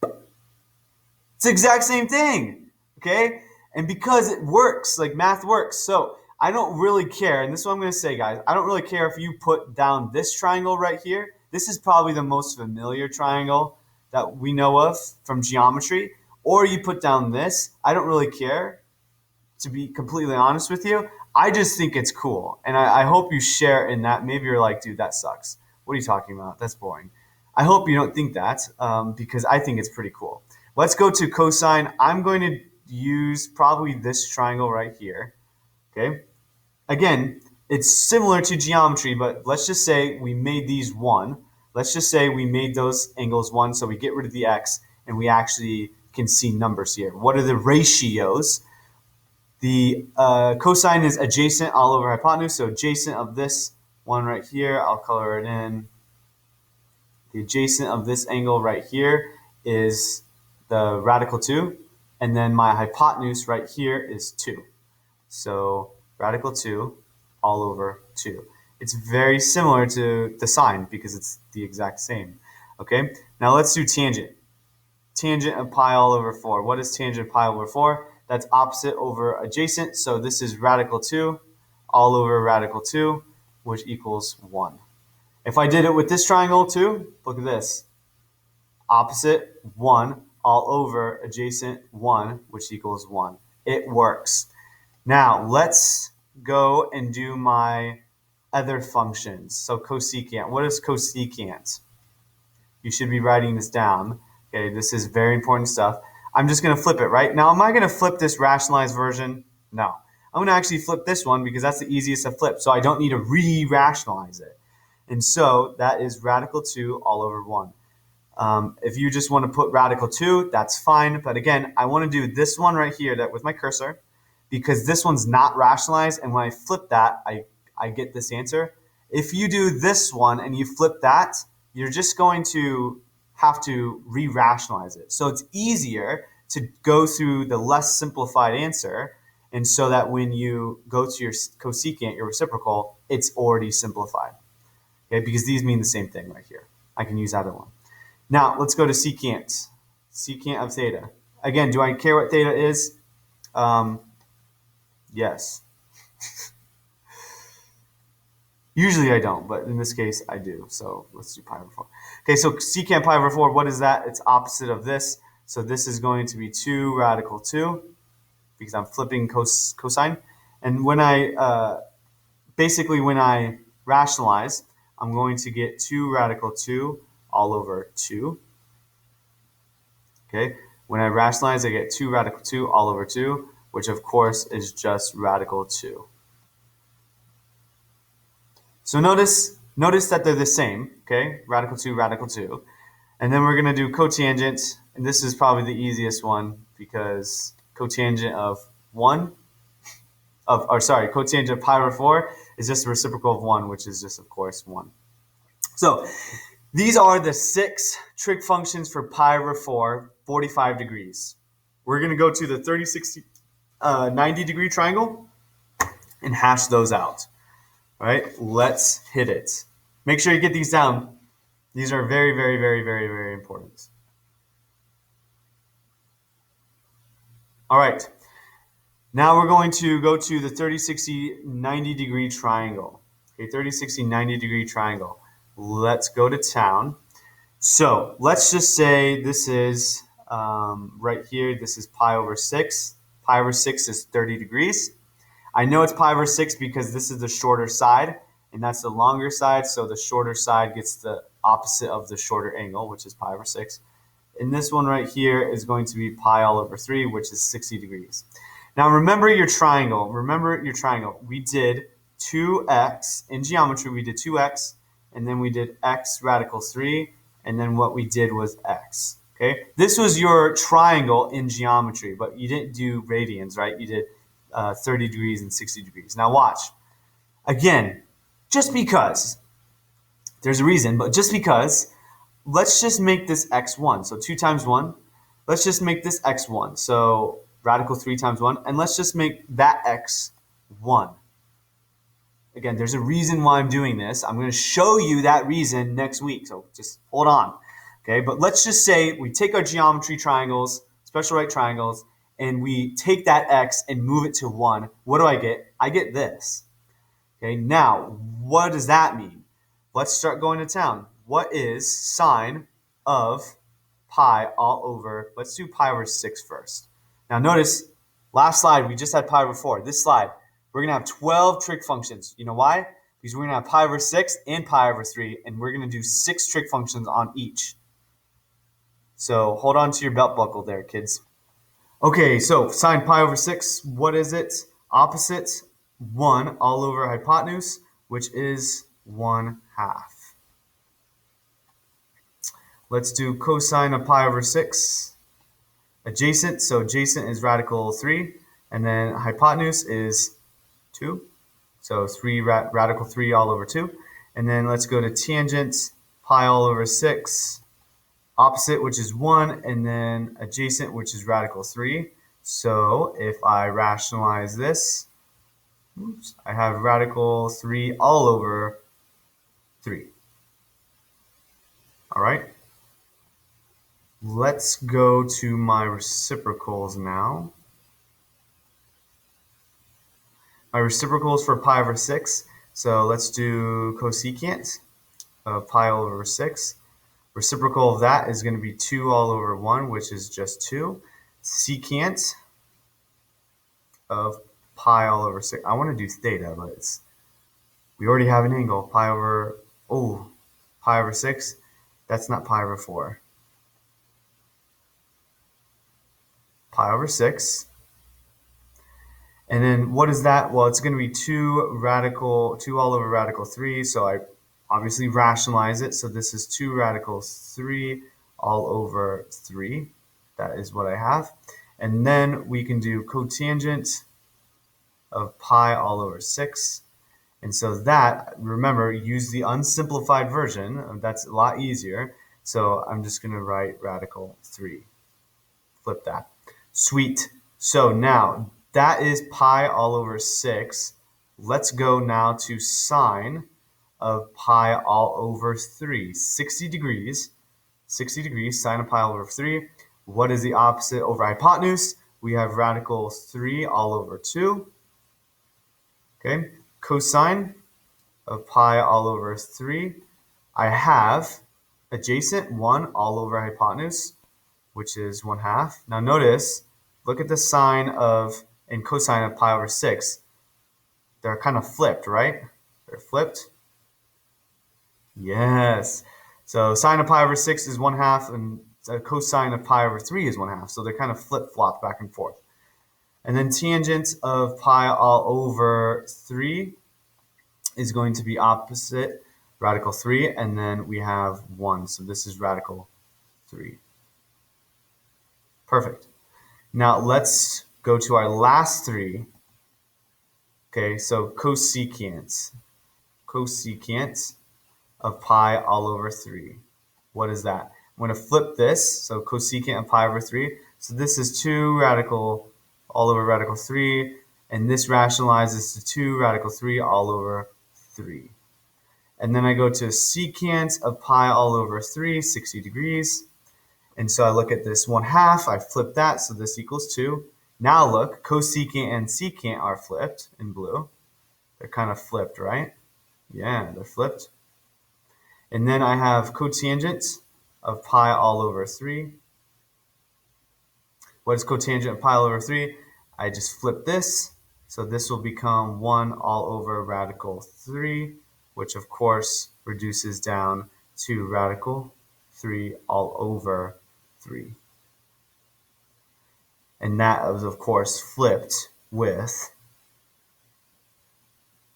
It's the exact same thing, okay? And because it works, like math works, so I don't really care, and this is what I'm going to say, guys. I don't really care if you put down this triangle right here. This is probably the most familiar triangle that we know of from geometry. Or you put down this. I don't really care, to be completely honest with you. I just think it's cool, and I hope you share in that. Maybe you're like, dude, that sucks. What are you talking about? That's boring. I hope you don't think that because I think it's pretty cool. Let's go to cosine. I'm going to use probably this triangle right here. Okay. Again, it's similar to geometry, but let's just say we made these 1. Let's just say we made those angles 1, so we get rid of the x, and we actually can see numbers here. What are the ratios? The cosine is adjacent all over hypotenuse, so adjacent of this one right here, I'll color it in. The adjacent of this angle right here is the radical 2, and then my hypotenuse right here is 2. So radical 2 all over 2. It's very similar to the sine because it's the exact same. Okay, now let's do tangent. Tangent of pi all over 4. What is tangent of pi over 4? That's opposite over adjacent. So this is radical 2 all over radical 2, which equals 1. If I did it with this triangle too, look at this. Opposite 1 all over adjacent 1, which equals 1. It works. Now let's go and do my other functions. So cosecant. What is cosecant? You should be writing this down. Okay, this is very important stuff. I'm just going to flip it, right? Now, am I going to flip this rationalized version? No. I'm going to actually flip this one because that's the easiest to flip, so I don't need to re-rationalize it. And so that is radical 2 all over 1. If you just want to put radical 2, that's fine. But again, I want to do this one right here that with my cursor because this one's not rationalized. And when I flip that, I get this answer. If you do this one and you flip that, you're just going to have to re-rationalize it. So it's easier to go through the less simplified answer. And so that when you go to your cosecant, your reciprocal, it's already simplified. Okay, because these mean the same thing right here. I can use either one. Now, let's go to secant. Secant of theta. Again, do I care what theta is? Yes. Usually I don't, but in this case I do. So let's do pi over 4. Okay, so secant pi over 4, what is that? It's opposite of this. So this is going to be 2 radical 2 because I'm flipping cosine. And when I, basically when I rationalize, I'm going to get 2 radical 2 all over 2. Okay, when I rationalize, I get 2 radical 2 all over 2, which of course is just radical 2. So notice that they're the same, okay? Radical 2, radical 2. And then we're going to do cotangent, and this is probably the easiest one because cotangent of 1, cotangent of pi over 4 is just the reciprocal of 1, which is just, of course, 1. So these are the 6 trig functions for pi over 4, 45 degrees. We're going to go to the 30, 60, 90 degree triangle and hash those out. All right, let's hit it. Make sure you get these down. These are very, very, very, very, very important. All right. Now we're going to go to the 30, 60, 90 degree triangle. Okay, 30, 60, 90 degree triangle. Let's go to town. So let's just say this is right here. This is pi over 6. Pi over 6 is 30 degrees. I know it's pi over 6 because this is the shorter side, and that's the longer side. So the shorter side gets the opposite of the shorter angle, which is pi over 6. And this one right here is going to be pi all over 3, which is 60 degrees. Now remember your triangle. Remember your triangle. We did 2x. In geometry, we did 2x, and then we did x radical 3, and then what we did was x. Okay? This was your triangle in geometry, but you didn't do radians, right? You did 30 degrees and 60 degrees. Now watch. Again, just because, there's a reason, but just because, let's just make this x1. So 2 times 1. Let's just make this x1. So radical 3 times 1. And let's just make that x 1. Again, there's a reason why I'm doing this. I'm going to show you that reason next week. So just hold on. Okay, but let's just say we take our geometry triangles, special right triangles, and we take that x and move it to 1. What do I get? I get this. Okay, now, what does that mean? Let's start going to town. What is sine of pi all over, let's do pi over 6 first. Now notice, last slide, we just had pi over 4. This slide, we're going to have 12 trig functions. You know why? Because we're going to have pi over 6 and pi over 3, and we're going to do 6 trig functions on each. So hold on to your belt buckle there, kids. Okay, so sine pi over 6, what is it? Opposite 1 all over hypotenuse, which is 1/2. Let's do cosine of pi over 6. Adjacent, so adjacent is radical 3, and then hypotenuse is 2. So radical 3 all over 2. And then let's go to tangent, pi all over 6. Opposite, which is 1, and then adjacent, which is radical 3. So if I rationalize this, I have radical 3 all over 3. All right. Let's go to my reciprocals now. My reciprocals for pi over 6. So let's do cosecant of pi all over 6. Reciprocal of that is going to be 2 all over 1, which is just 2. Secant of pi all over 6. I want to do theta, but we already have an angle. Pi over 6. That's not pi over 4. Pi over 6. And then what is that? Well, it's going to be 2 all over radical 3. So I obviously rationalize it. So this is 2 radical 3 all over 3. That is what I have. And then we can do cotangent of pi all over 6. And so that, remember, use the unsimplified version. That's a lot easier. So I'm just going to write radical 3. Flip that. Sweet. So now that is pi all over 6. Let's go now to sine of pi all over 3. 60 degrees. 60 degrees, sine of pi all over 3. What is the opposite over hypotenuse? We have radical 3 all over 2. Okay. Cosine of pi all over 3. I have adjacent 1 all over hypotenuse, which is 1/2. Now notice, look at the sine of and cosine of pi over 6. They're kind of flipped, right? They're flipped. Yes. So sine of pi over 6 is 1/2, and cosine of pi over 3 is 1/2. So they're kind of flip-flopped back and forth. And then tangent of pi all over 3 is going to be opposite radical 3, and then we have 1. So this is radical 3. Perfect. Now let's go to our last 3. Okay, so cosecant. Cosecant of pi all over 3. What is that? I'm going to flip this. So cosecant of pi over 3. So this is 2 radical all over radical 3. And this rationalizes to 2 radical 3 all over 3. And then I go to secant of pi all over 3, 60 degrees. And so I look at this 1/2. I flip that. So this equals 2. Now look, cosecant and secant are flipped in blue. They're kind of flipped, right? Yeah, they're flipped. And then I have cotangent of pi all over 3. What is cotangent of pi all over 3? I just flip this. So this will become 1 all over radical 3, which of course reduces down to radical 3 all over 3. And that was, of course, flipped with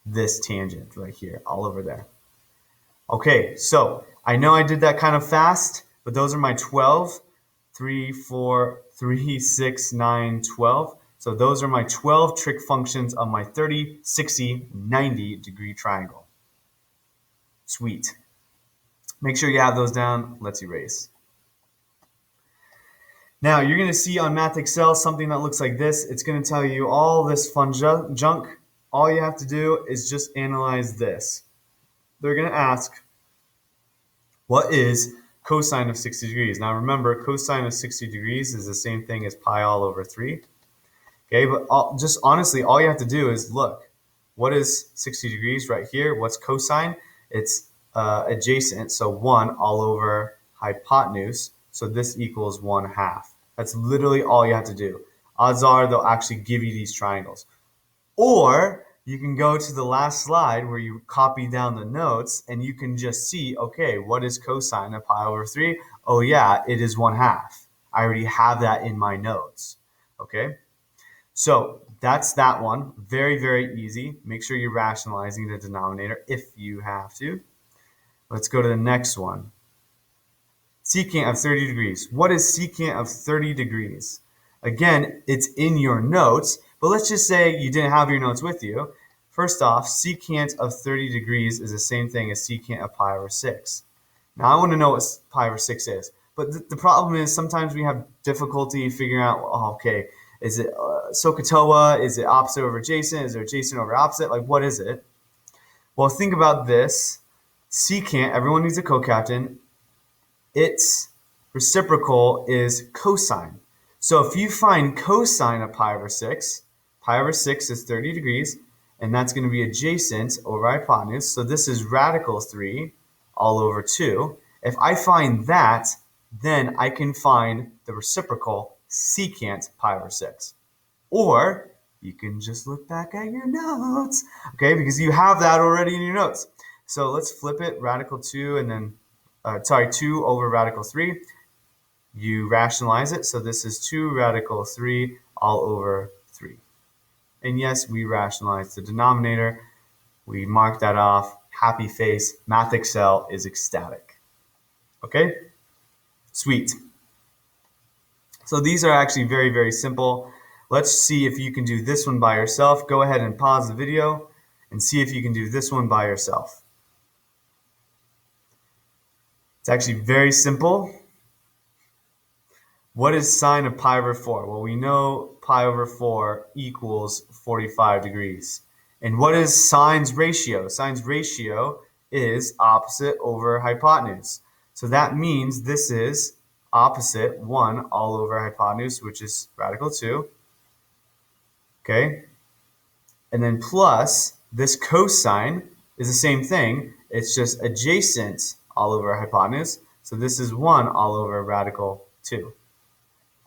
this tangent right here, all over there. Okay, so I know I did that kind of fast, but those are my 12. 3, 4, 3, 6, 9, 12. So those are my 12 trig functions of my 30, 60, 90 degree triangle. Sweet. Make sure you have those down. Let's erase. Now, you're going to see on Math Excel something that looks like this. It's going to tell you all this fun junk. All you have to do is just analyze this. They're going to ask, what is cosine of 60 degrees? Now, remember, cosine of 60 degrees is the same thing as pi all over 3. Okay, but just honestly, all you have to do is look. What is 60 degrees right here? What's cosine? It's adjacent, so 1 all over hypotenuse. So this equals 1/2. That's literally all you have to do. Odds are they'll actually give you these triangles. Or you can go to the last slide where you copy down the notes and you can just see, okay, what is cosine of pi over 3? Oh yeah, it is 1/2. I already have that in my notes. Okay, so that's that one. Very, very easy. Make sure you're rationalizing the denominator if you have to. Let's go to the next one. Secant of 30 degrees. What is secant of 30 degrees? Again, it's in your notes, but let's just say you didn't have your notes with you. First off, secant of 30 degrees is the same thing as secant of pi over 6. Now, I want to know what pi over 6 is, but the problem is sometimes we have difficulty figuring out, oh, okay, is it SOHCAHTOA? Is it opposite over adjacent? Is it adjacent over opposite? Like, what is it? Well, think about this. Secant, everyone needs a co-captain. Its reciprocal is cosine. So if you find cosine of pi over 6, pi over 6 is 30 degrees, and that's going to be adjacent over hypotenuse. So this is radical 3 all over 2. If I find that, then I can find the reciprocal secant pi over 6. Or you can just look back at your notes, okay, because you have that already in your notes. So let's flip it, radical 2, and then 2 over radical 3. You rationalize it, so this is 2 radical 3 all over 3. And yes, we rationalize the denominator. We mark that off. Happy face. Math Excel is ecstatic. Okay? Sweet. So these are actually very, very simple. Let's see if you can do this one by yourself. Go ahead and pause the video and see if you can do this one by yourself. It's actually very simple. What is sine of pi over 4? Well, we know pi over 4 equals 45 degrees. And what is sine's ratio? Sine's ratio is opposite over hypotenuse. So that means this is opposite 1 all over hypotenuse, which is radical 2. Okay? And then plus this cosine is the same thing. It's just adjacent all over hypotenuse. So this is 1 all over radical 2.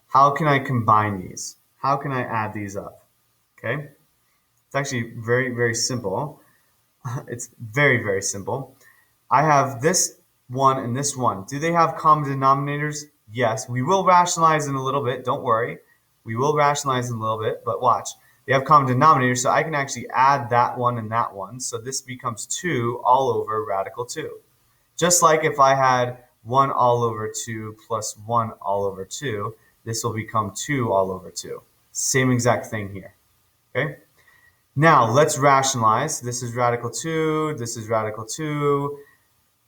How can I combine these? How can I add these up? Okay? It's actually very, very simple. It's very, very simple. I have this one and this one. Do they have common denominators? Yes. We will rationalize in a little bit. Don't worry. We will rationalize in a little bit, but watch. They have common denominators, so I can actually add that one and that one. So this becomes 2 all over radical 2. Just like if I had 1 all over 2 plus 1 all over 2, this will become 2 all over 2. Same exact thing here. Okay? Now, let's rationalize. This is radical 2. This is radical 2.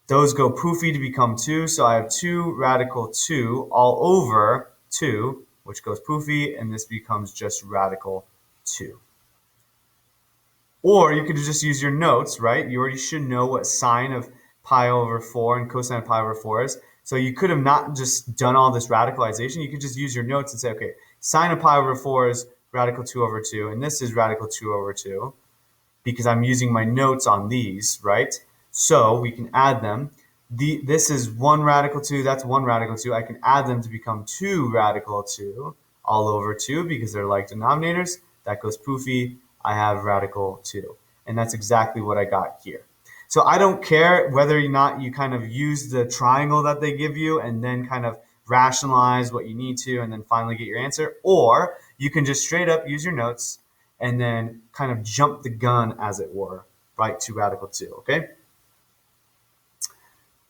Those go poofy to become 2. So I have 2 radical 2 all over 2, which goes poofy, and this becomes just radical 2. Or you could just use your notes, right? You already should know what sine of pi over 4 and cosine of pi over 4 is. So you could have not just done all this radicalization. You could just use your notes and say, okay, sine of pi over 4 is radical 2 over 2, and this is radical 2 over 2, because I'm using my notes on these, right? So we can add them. This is 1 radical 2, that's 1 radical 2. I can add them to become 2 radical 2 all over 2 because they're like denominators. That goes poofy. I have radical 2. And that's exactly what I got here. So I don't care whether or not you kind of use the triangle that they give you and then kind of rationalize what you need to and then finally get your answer, or you can just straight up use your notes and then kind of jump the gun, as it were, right, to radical 2, okay?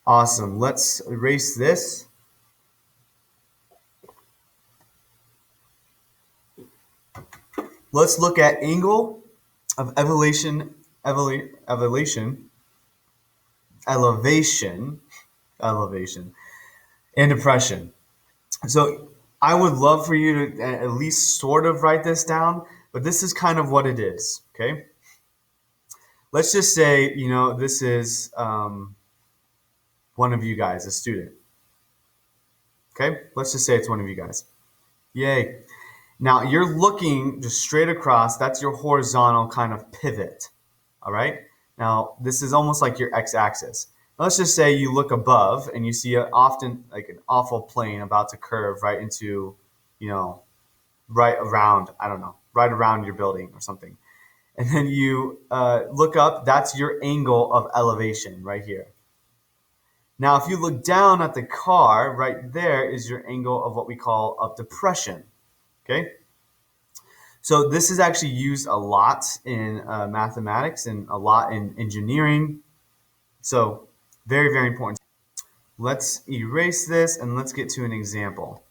Awesome. Let's erase this. Let's look at angle of elevation, and depression. So I would love for you to at least sort of write this down, but this is kind of what it is, okay? Let's just say, this is one of you guys, a student. Okay, let's just say it's one of you guys. Yay. Now you're looking just straight across. That's your horizontal kind of pivot. All right. Now this is almost like your x-axis. Let's just say you look above and you see often like an awful plane about to curve right into, right around, I don't know, right around your building or something. And then you look up, that's your angle of elevation right here. Now, if you look down at the car, right there is your angle of what we call of depression, okay? So this is actually used a lot in mathematics and a lot in engineering. So very, very important. Let's erase this and let's get to an example.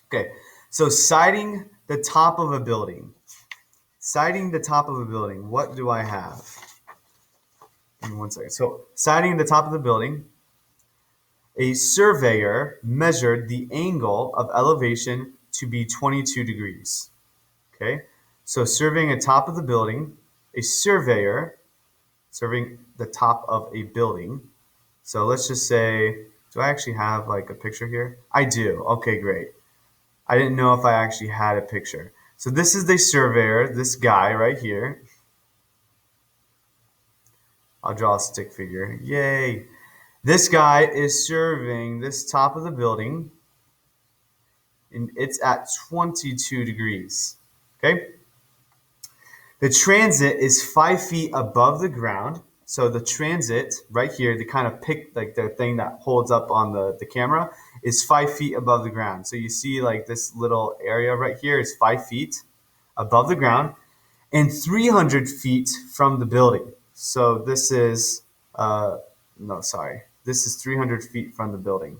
Okay, so siding the top of a building. Siding the top of a building, what do I have? Give me 1 second. So siding the top of the building, a surveyor measured the angle of elevation to be 22 degrees. Okay, so surveying the top of the building, a surveyor surveying the top of a building. So let's just say, do I actually have like a picture here? I do. Okay, great. I didn't know if I actually had a picture. So this is the surveyor, this guy right here. I'll draw a stick figure. Yay. This guy is surveying this top of the building, and it's at 22 degrees. Okay? The transit is 5 feet above the ground. So the transit right here, the kind of pick, like the thing that holds up on the camera, is 5 feet above the ground. So you see like this little area right here is 5 feet above the ground and 300 feet from the building. So this is, this is 300 feet from the building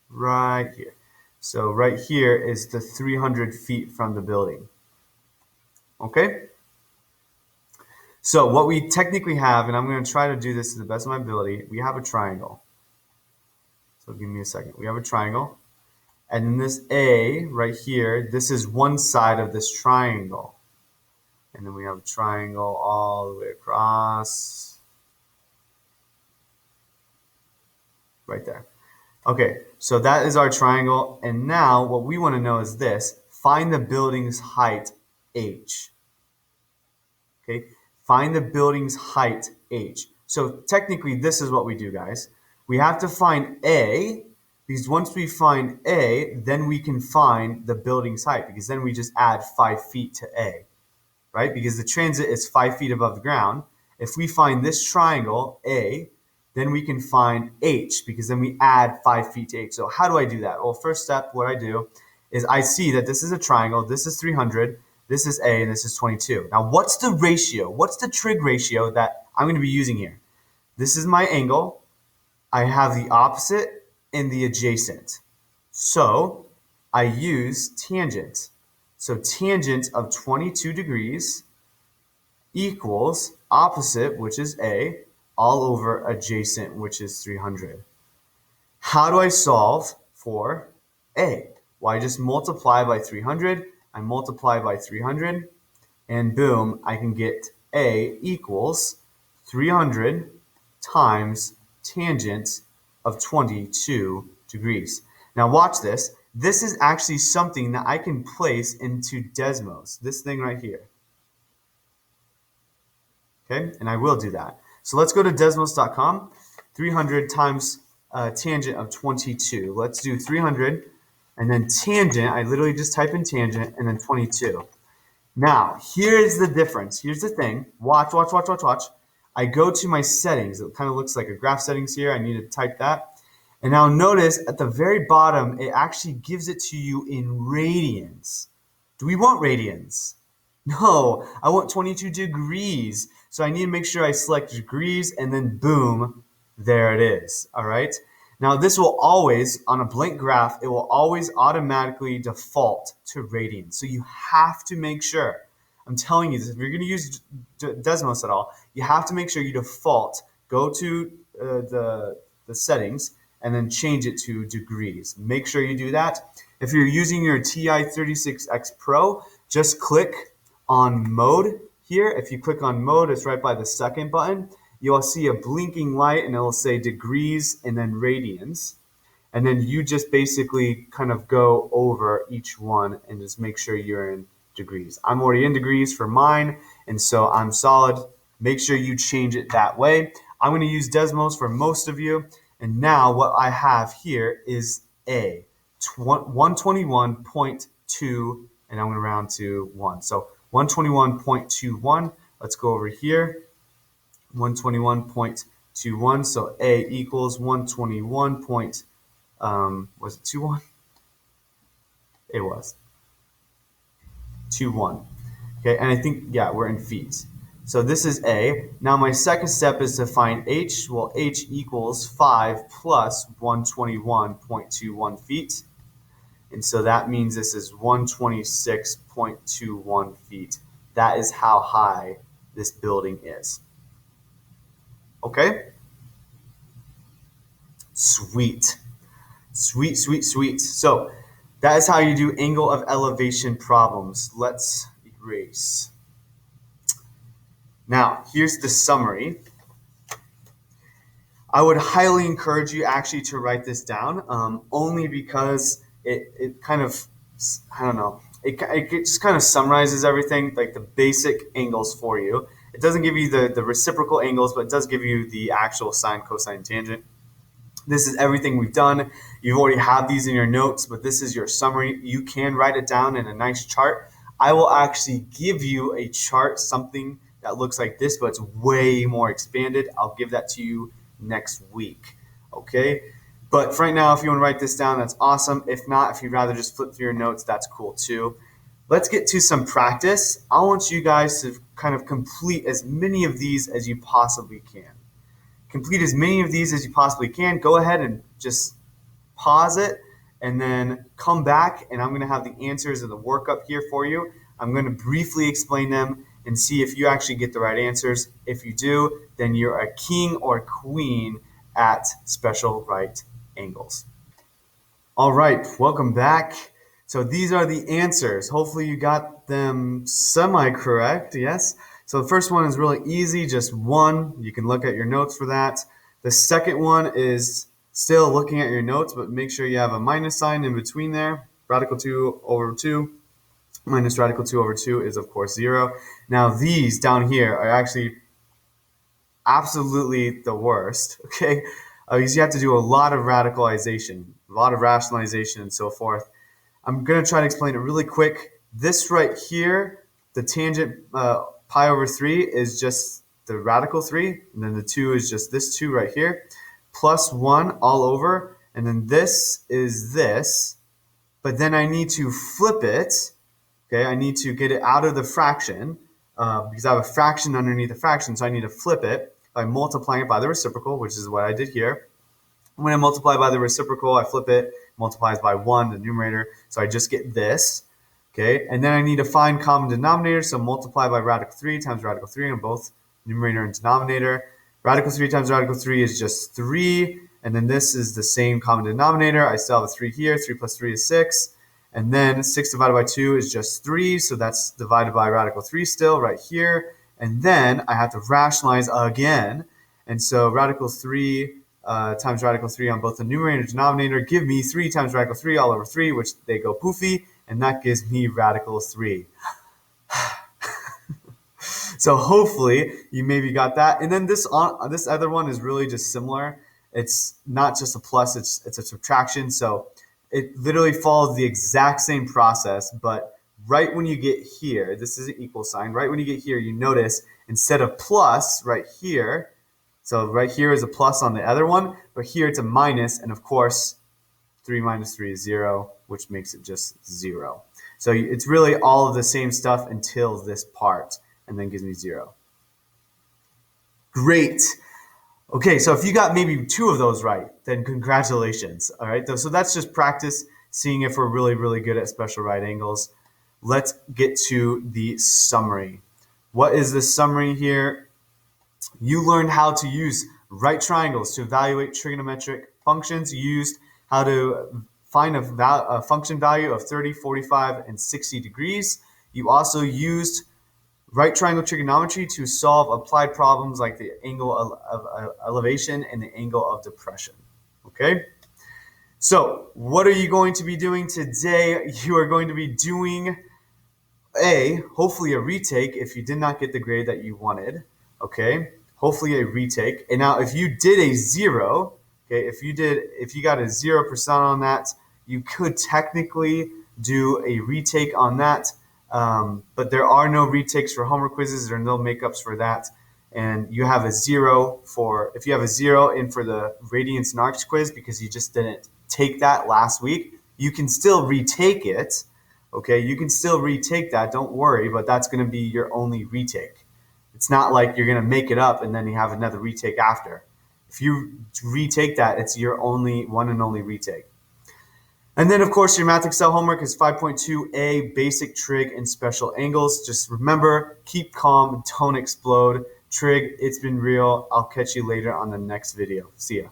right here. So right here is the 300 feet from the building. Okay? So what we technically have, and I'm going to try to do this to the best of my ability, we have a triangle. So give me a second. We have a triangle. And then this A right here, this is one side of this triangle. And then we have a triangle all the way across. Right there. Okay, so that is our triangle. And now what we want to know is this. Find the building's height, H. Okay, find the building's height, H. So technically, this is what we do, guys. We have to find A, because once we find A, then we can find the building's height, because then we just add 5 feet to A, right? Because the transit is 5 feet above the ground. If we find this triangle, A, then we can find H, because then we add 5 feet to H. So how do I do that? Well, first step, what I do is I see that this is a triangle, this is 300, this is A, and this is 22. Now, what's the ratio? What's the trig ratio that I'm going to be using here? This is my angle. I have the opposite and the adjacent. So I use tangent. So tangent of 22 degrees equals opposite, which is A, all over adjacent, which is 300. How do I solve for A? Well, I just multiply by 300. I multiply by 300, and boom, I can get A equals 300 times tangent of 22 degrees. Now watch this. this is actually something that I can place into Desmos, this thing right here. Okay, and I will do that. So let's go to desmos.com. 300 times tangent of 22. Let's do 300 and then tangent. I literally just type in tangent and then 22. Now, here's the difference. Here's the thing. Watch, watch, watch, watch, watch. I go to my settings. It kind of looks like a graph settings here. I need to type that. And now notice at the very bottom, it actually gives it to you in radians. Do we want radians? No, I want 22 degrees. So I need to make sure I select degrees and then boom, there it is. All right. Now this will always, on a blank graph, it will always automatically default to radians. So you have to make sure, I'm telling you this, if you're going to use Desmos at all, you have to make sure you default, go to the settings, and then change it to degrees. Make sure you do that. If you're using your TI-36X Pro, just click on mode here. If you click on mode, it's right by the second button. You'll see a blinking light and it'll say degrees and then radians. And then you just basically kind of go over each one and just make sure you're in degrees. I'm already in degrees for mine, and so I'm solid. Make sure you change it that way. I'm going to use Desmos for most of you. And now what I have here is A, 121.2, and I'm going to round to 1. So 121.21. Let's go over here. 121.21. So A equals 121. Was it 21? It was 21. Okay, and I think, yeah, we're in feet. So this is A. Now my second step is to find H. Well, H equals 5 plus 121.21 feet. And so that means this is 126.21 feet. That is how high this building is. Okay? Sweet. Sweet, sweet, sweet. So that is how you do angle of elevation problems. Let's erase. Now, here's the summary. I would highly encourage you actually to write this down, only because it kind of, I don't know, it just kind of summarizes everything, like the basic angles for you. It doesn't give you the reciprocal angles, but it does give you the actual sine, cosine, tangent. This is everything we've done. You already have these in your notes, but this is your summary. You can write it down in a nice chart. I will actually give you a chart, something that looks like this, but it's way more expanded. I'll give that to you next week, okay? But for right now, if you want to write this down, that's awesome. If not, if you'd rather just flip through your notes, that's cool too. Let's get to some practice. I want you guys to kind of complete as many of these as you possibly can. Complete as many of these as you possibly can. Go ahead and just pause it and then come back, and I'm going to have the answers of the workup here for you. I'm going to briefly explain them and see if you actually get the right answers. If you do, then you're a king or queen at special right angles. All right, welcome back. So these are the answers. Hopefully you got them semi-correct, yes? So the first one is really easy, just 1. You can look at your notes for that. The second one is still looking at your notes, but make sure you have a minus sign in between there. Radical 2 over 2 minus radical 2 over 2 is, of course, 0. Now these down here are actually absolutely the worst, okay? Because you have to do a lot of radicalization, a lot of rationalization, and so forth. I'm going to try to explain it really quick. This right here, the tangent pi over 3 is just the radical 3, and then the 2 is just this 2 right here, plus 1 all over, and then this is this, but then I need to flip it, okay? I need to get it out of the fraction, because I have a fraction underneath the fraction, so I need to flip it by multiplying it by the reciprocal, which is what I did here. When I multiply by the reciprocal, I flip it, multiplies by 1, the numerator, so I just get this, okay? And then I need to find common denominator, so multiply by radical 3 times radical 3 on both numerator and denominator. Radical 3 times radical 3 is just 3, and then this is the same common denominator. I still have a 3 here, 3 plus 3 is 6, and then 6 divided by 2 is just 3, so that's divided by radical 3 still right here, and then I have to rationalize again, and so radical 3 times radical 3 on both the numerator and denominator give me 3 times radical 3 all over 3, which they go poofy, and that gives me radical 3. So hopefully you maybe got that. And then this other one is really just similar. It's not just a plus, it's a subtraction. So it literally follows the exact same process, but right when you get here, this is an equal sign. Right when you get here, you notice instead of plus right here, so right here is a plus on the other one, but here it's a minus, and of course 3 minus 3 is 0, which makes it just 0. So it's really all of the same stuff until this part, and then gives me 0. Great. Okay, so if you got maybe 2 of those right, then congratulations. All right, so that's just practice, seeing if we're really, really good at special right angles. Let's get to the summary. What is the summary here? You learned how to use right triangles to evaluate trigonometric functions. You used how to find a function value of 30, 45, and 60 degrees. You also used right triangle trigonometry to solve applied problems like the angle of elevation and the angle of depression. Okay? So what are you going to be doing today? You are going to be doing hopefully a retake if you did not get the grade that you wanted. Okay? Hopefully a retake. And now if you did a 0, okay, if you got a 0% on that, you could technically do a retake on that. But there are no retakes for homework quizzes. There are no makeups for that. And you have a 0 if you have a 0 in for the radians and arcs quiz because you just didn't take that last week, you can still retake it. Okay, you can still retake that. Don't worry, but that's going to be your only retake. It's not like you're going to make it up and then you have another retake after. If you retake that, it's your only one and only retake. And then, of course, your Math Excel homework is 5.2a, basic trig and special angles. Just remember, keep calm, don't explode. Trig, it's been real. I'll catch you later on the next video. See ya.